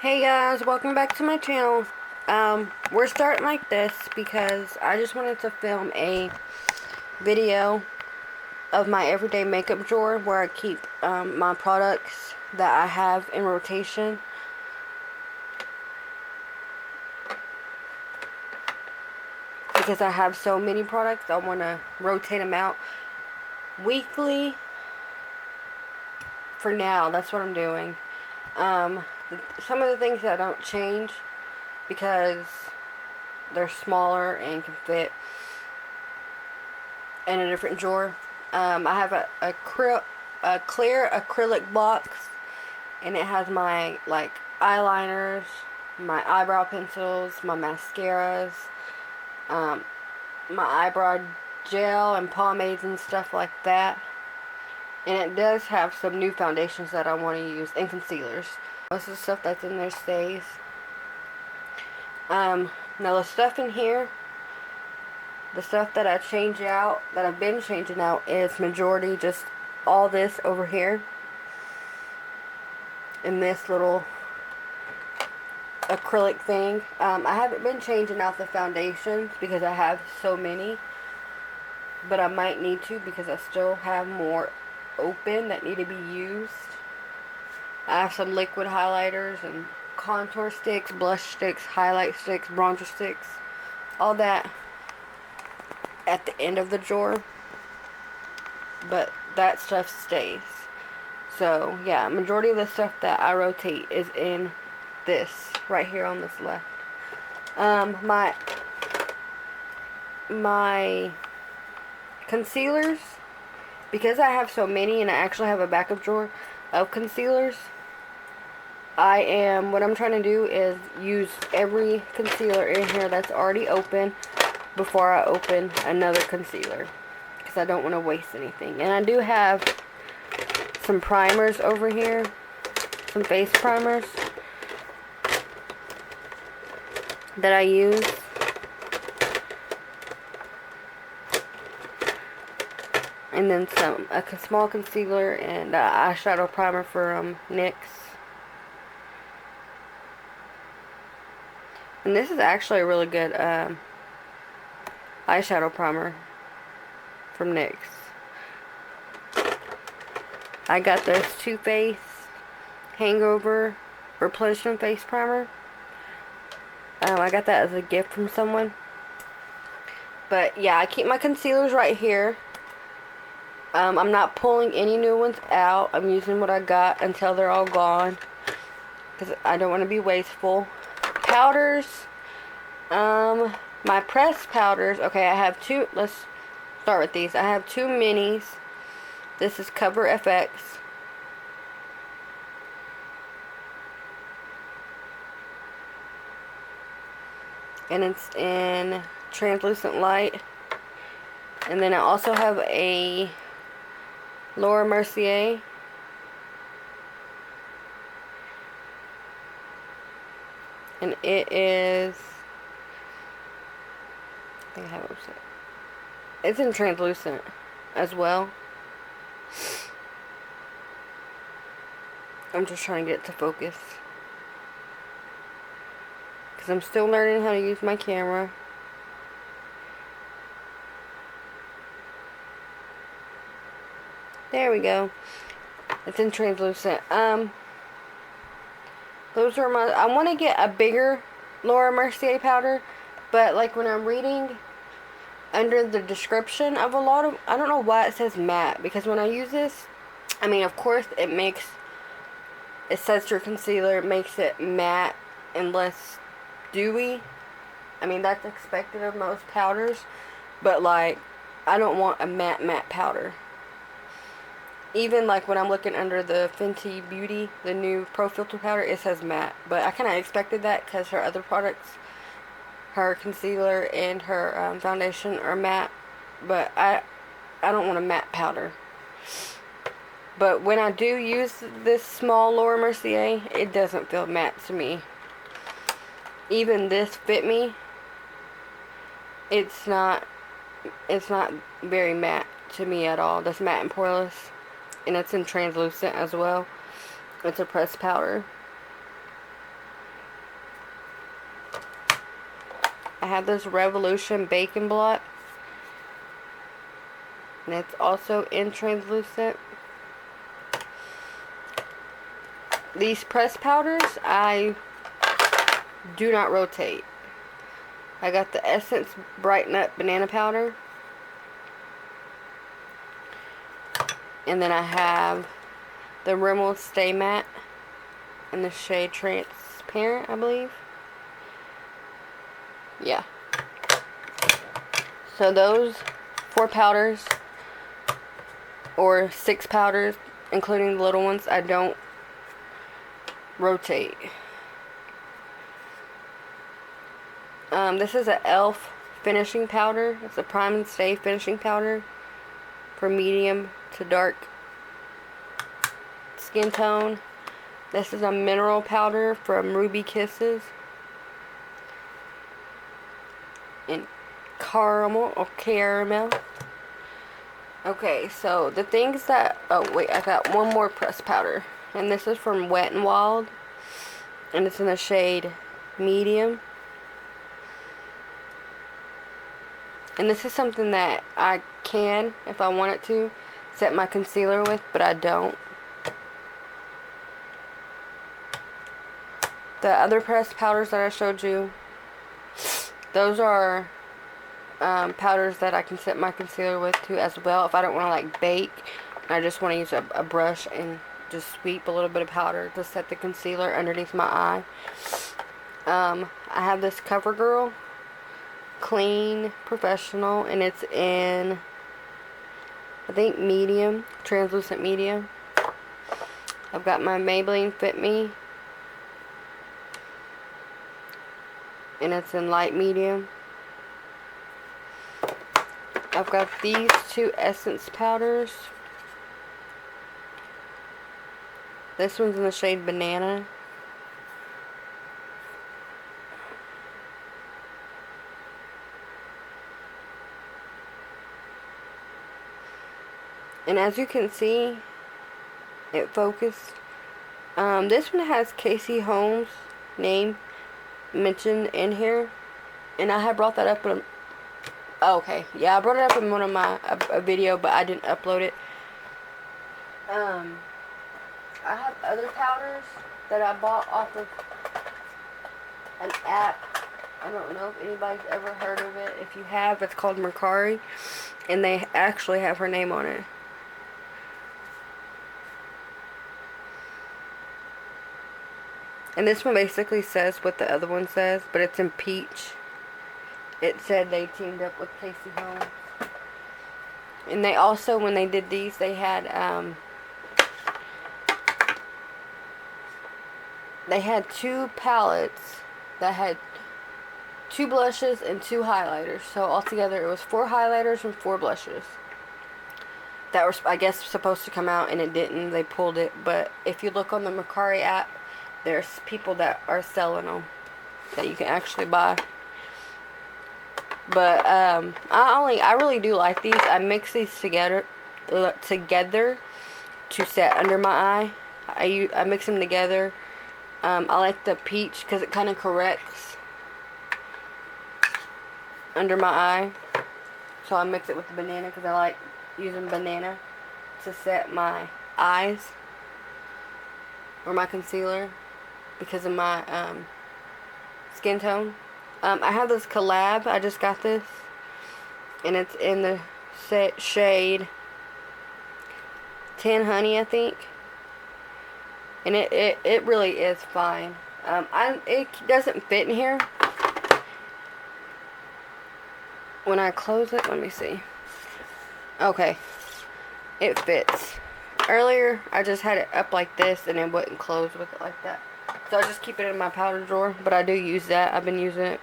Hey guys, welcome back to my channel. We're starting like this because I just wanted to film a video of my everyday makeup drawer where I keep my products that I have in rotation. Because I have so many products, I want to rotate them out weekly. For now, that's what I'm doing. Some of the things that don't change because they're smaller and can fit in a different drawer. I have a clear acrylic box, and it has my eyeliners, my eyebrow pencils, my mascaras, my eyebrow gel and pomades and stuff like that. And it does have some new foundations that I want to use, and concealers. Most of the stuff that's in there stays. Now the stuff in here, the stuff that I change out, that I've been changing out, is majority just all this over here. In this little acrylic thing. I haven't been changing out the foundations because I have so many. But I might need to because I still have more open that need to be used. I have some liquid highlighters and contour sticks, blush sticks, highlight sticks, bronzer sticks, all that at the end of the drawer, but that stuff stays. So yeah, majority of the stuff that I rotate is in this right here on this left. My concealers, because I have so many and I actually have a backup drawer of concealers, what I'm trying to do is use every concealer in here that's already open before I open another concealer, because I don't want to waste anything. And I do have some primers over here, some face primers that I use. And then a small concealer and eyeshadow primer from NYX. And this is actually a really good eyeshadow primer from NYX. I got this Too Faced Hangover Replenishment Face Primer. I got that as a gift from someone. But yeah, I keep my concealers right here. I'm not pulling any new ones out. I'm using what I got until they're all gone, because I don't want to be wasteful. Powders. My pressed powders. Okay, I have two. Let's start with these. I have two minis. This is Cover FX. And it's in translucent light. And then I also have a Laura Mercier. And it is, I think I have it upset. It's in translucent as well. I'm just trying to get it to focus, because I'm still learning how to use my camera. There we go. It's in translucent. Those are my, I want to get a bigger Laura Mercier powder, but like when I'm reading under the description of a lot of, I don't know why it says matte, because when I use this, I mean, of course it says your concealer makes it matte and less dewy. I mean, that's expected of most powders, but like, I don't want a matte powder. Even like when I'm looking under the Fenty Beauty, the new Pro Filter powder, it says matte. But I kind of expected that because her other products, her concealer and her foundation are matte. But I don't want a matte powder. But when I do use this small Laura Mercier, it doesn't feel matte to me. Even this Fit Me, it's not very matte to me at all. That's matte and poreless. And it's in translucent as well. It's a pressed powder. I have this Revolution Bacon Blot. And it's also in translucent. These pressed powders, I do not rotate. I got the Essence Brighten Up Banana Powder. And then I have the Rimmel Stay Matte in the shade Transparent, I believe. Yeah. So those 4 powders, or 6 powders, including the little ones, I don't rotate. This is an e.l.f. finishing powder. It's a Prime and Stay finishing powder for medium to dark skin tone. This is a mineral powder from Ruby Kisses in caramel or caramel. Okay, so the things that, oh wait, I got one more pressed powder, and this is from Wet n Wild, and it's in the shade medium. And this is something that I can, if I wanted to, set my concealer with, but I don't. The other pressed powders that I showed you, those are powders that I can set my concealer with too as well. If I don't want to like bake, and I just want to use a brush and just sweep a little bit of powder to set the concealer underneath my eye. I have this CoverGirl Clean Professional, and it's in, I think, medium, translucent medium. I've got my Maybelline Fit Me, and it's in light medium. I've got these 2 Essence powders. This one's in the shade Banana. And as you can see, it focused. This one has Casey Holmes' name mentioned in here. And I had brought that up in, oh, okay, yeah, I brought it up in one of my, a video, but I didn't upload it. I have other powders that I bought off of an app. I don't know if anybody's ever heard of it. If you have, it's called Mercari, and they actually have her name on it. And this one basically says what the other one says, but it's in peach. It said they teamed up with Casey Holmes. And they also, when they did these, they had 2 palettes that had 2 blushes and 2 highlighters. So altogether it was 4 highlighters and 4 blushes. That was, I guess, supposed to come out, and it didn't. They pulled it. But if you look on the Mercari app, there's people that are selling them that you can actually buy. But I really do like these. I mix these together to set under my eye. I mix them together. I like the peach because it kind of corrects under my eye. So I mix it with the banana because I like using banana to set my eyes or my concealer because of my skin tone. I have this collab. I just got this, and it's in the shade Tan Honey, I think. And it really is fine. It doesn't fit in here. When I close it, let me see. Okay, it fits. Earlier, I just had it up like this, and it wouldn't close with it like that. So I just keep it in my powder drawer, but I do use that. I've been using it.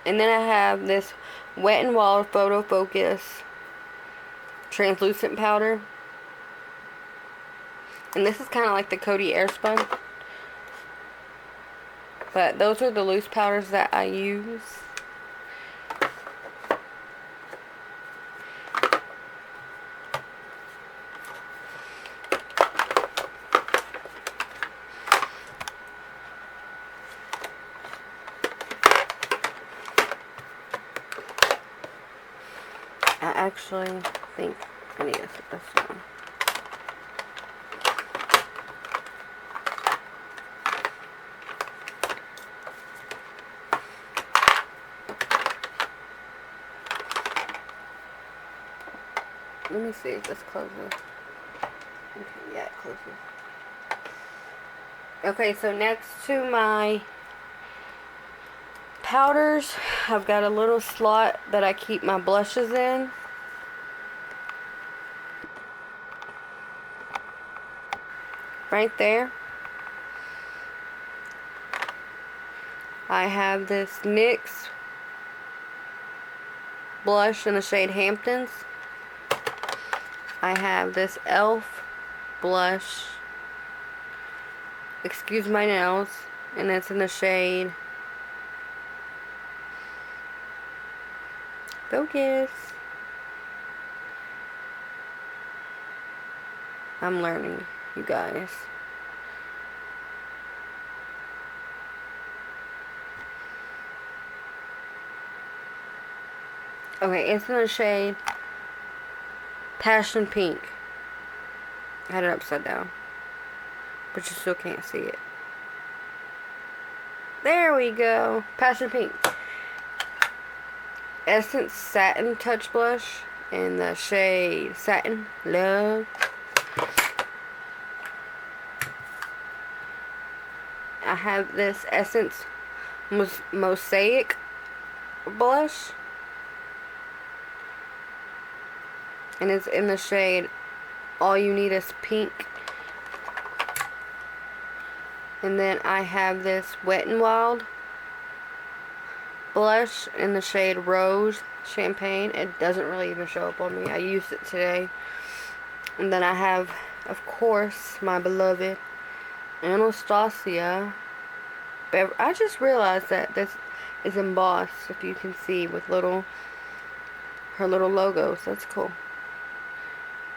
And then I have this Wet n Wild Photo Focus translucent powder. And this is kind of like the Coty Airspun. But those are the loose powders that I use. actually think I need this one. Let me see if this closes. Okay, yeah, it closes. Okay, so next to my powders, I've got a little slot that I keep my blushes in. Right there. I have this NYX blush in the shade Hamptons. I have this e.l.f. blush, excuse my nails, and it's in the shade Focus. I'm learning, you guys. Okay, it's in the shade Passion Pink. I had it upside down, but you still can't see it. There we go. Passion Pink. Essence Satin Touch Blush in the shade Satin Love. I have this Essence Mosaic blush, and it's in the shade All You Need Is Pink. And then I have this Wet n Wild blush in the shade Rose Champagne. It doesn't really even show up on me. I used it today. And then I have, of course, my beloved Anastasia. I just realized that this is embossed, if you can see, with her little logos. That's cool.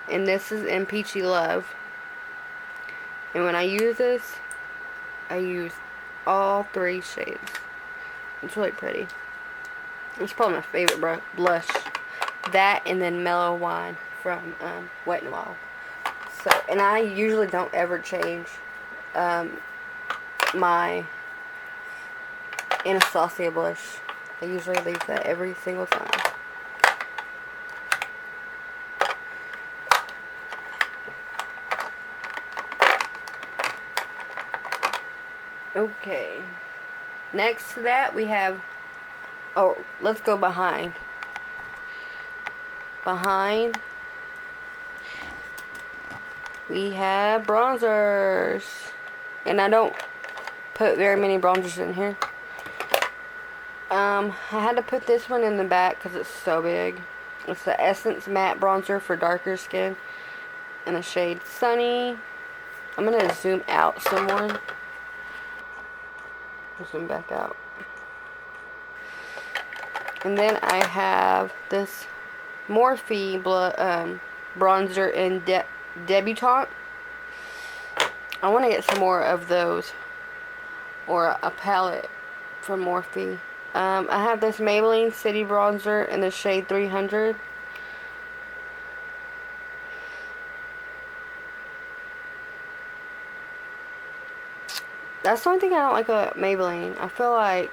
And this is in Peachy Love. And when I use this, I use all 3 shades. It's really pretty. It's probably my favorite blush. That and then Mellow Wine from Wet n Wild. So, and I usually don't ever change my Anastasia blush. I usually leave that every single time. Okay. Next to that we have, oh, let's go behind. Behind we have bronzers. And I don't put very many bronzers in here. I had to put this one in the back because it's so big. It's the Essence Matte Bronzer for darker skin in the shade Sunny. I'm going to zoom out some more. Zoom back out. And then I have this Morphe bronzer in Debutante. I want to get some more of those, or a palette from Morphe. I have this Maybelline City Bronzer in the shade 300. That's the only thing I don't like about Maybelline. I feel like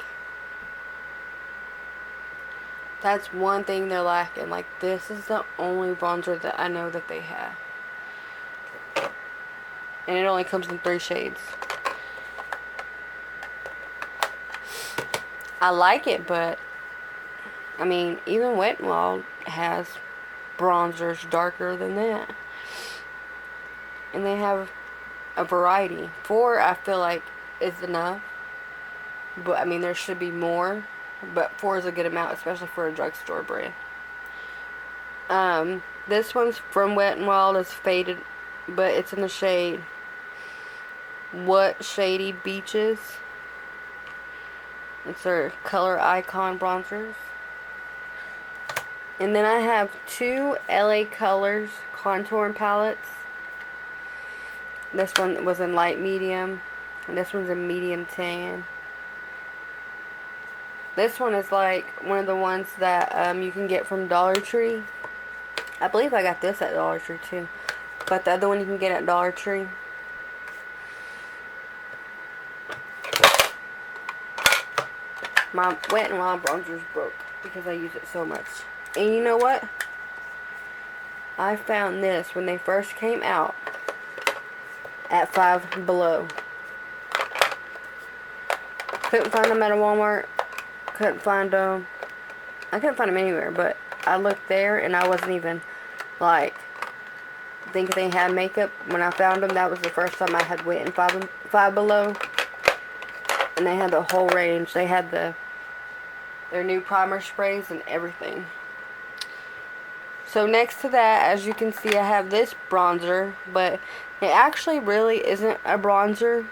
that's one thing they're lacking. Like, this is the only bronzer that I know that they have. And it only comes in 3 shades. I like it, but I mean, even Wet n Wild has bronzers darker than that. And they have a variety. 4, I feel like, is enough. But, I mean, there should be more. But 4 is a good amount, especially for a drugstore brand. This one's from Wet n Wild. It's faded, but it's in the shade What Shady Beaches. It's their Color Icon bronzers. And then I have 2 LA Colors contour palettes. This one was in light medium, and this one's in medium tan. This one is like one of the ones that you can get from Dollar Tree. I believe I got this at Dollar Tree too. But the other one you can get at Dollar Tree. My Wet n Wild bronzer's broke because I use it so much. And you know what? I found this when they first came out at Five Below. Couldn't find them at a Walmart. Couldn't find them. I couldn't find them anywhere, but I looked there and I wasn't even like thinking they had makeup. When I found them, that was the first time I had went in Five Below. And they had the whole range. They had their new primer sprays and everything. So next to that, as you can see, I have this bronzer, but it actually really isn't a bronzer.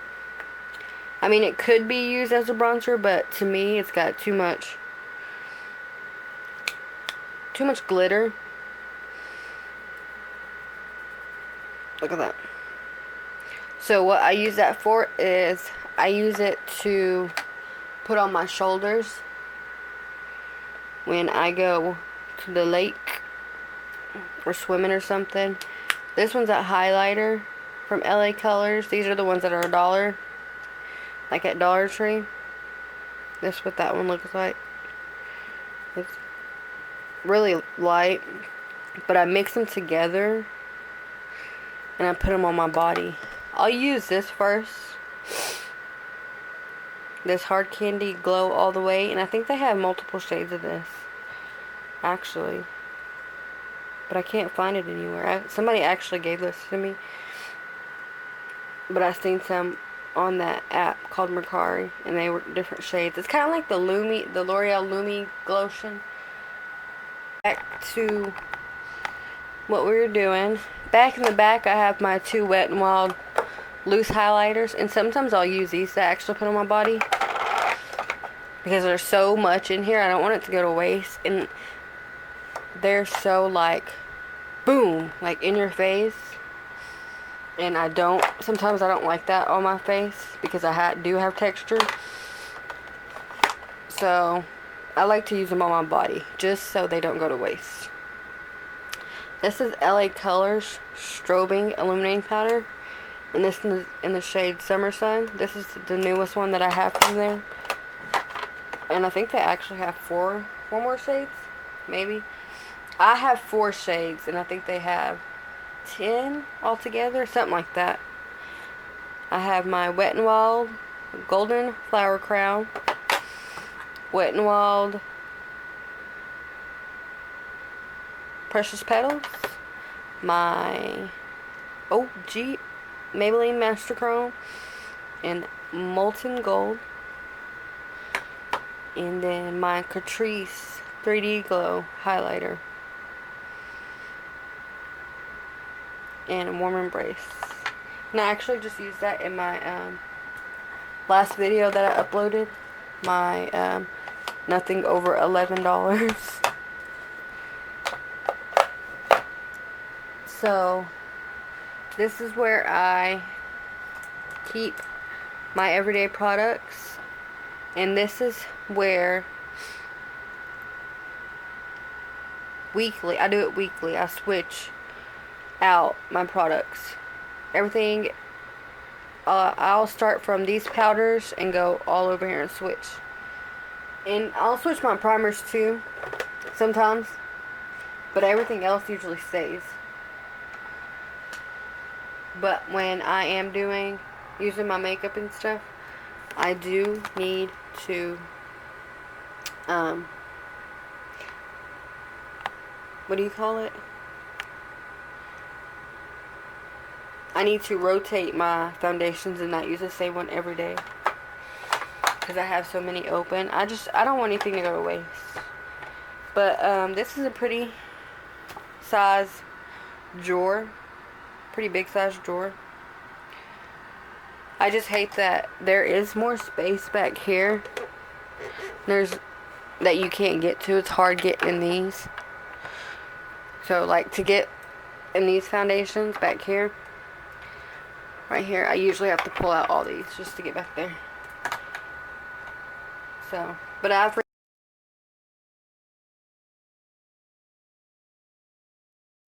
I mean, it could be used as a bronzer, but to me, it's got too much glitter. Look at that. So what I use that for is I use it to put on my shoulders when I go to the lake or swimming or something. This one's a highlighter from LA Colors. These are the ones that are $1, like at Dollar Tree. This is what that one looks like. It's really light, but I mix them together and I put them on my body. I'll use this first. This Hard Candy Glow All the Way, and I think they have multiple shades of this, actually, but I can't find it anywhere. Somebody actually gave this to me, but I seen some on that app called Mercari, and they were different shades. It's kind of like the L'Oreal Lumi Glotion. Back to what we were doing. Back in the back, I have my two Wet n Wild loose highlighters, and sometimes I'll use these to actually put on my body because there's so much in here. I don't want it to go to waste, and they're so like boom, like in your face, and sometimes I don't like that on my face because I do have texture. So I like to use them on my body just so they don't go to waste. This is LA Colors Strobing Illuminating Powder, and this is in the shade Summer Sun. This is the newest one that I have from there, and I think they actually have four more shades, maybe. I have 4 shades, and I think they have 10 altogether, something like that. I have my Wet n Wild Golden Flower Crown, Wet n Wild Precious Petals, my OG Maybelline Master Chrome, and Molten Gold, and then my Catrice 3D Glow highlighter, and a Warm Embrace. And I actually just used that in my last video that I uploaded, my nothing over $11. So this is where I keep my everyday products, and this is where I do it weekly. I switch out my products. Everything, I'll start from these powders and go all over here and switch. And I'll switch my primers too, sometimes, but everything else usually stays. But when I am using my makeup and stuff, I do need to, what do you call it? I need to rotate my foundations and not use the same one every day, because I have so many open. I don't want anything to go to waste. But this is a pretty size drawer. Pretty big size drawer. I just hate that there is more space back here. That you can't get to. It's hard getting in these. So like to get in these foundations back here, right here, I usually have to pull out all these just to get back there. So, but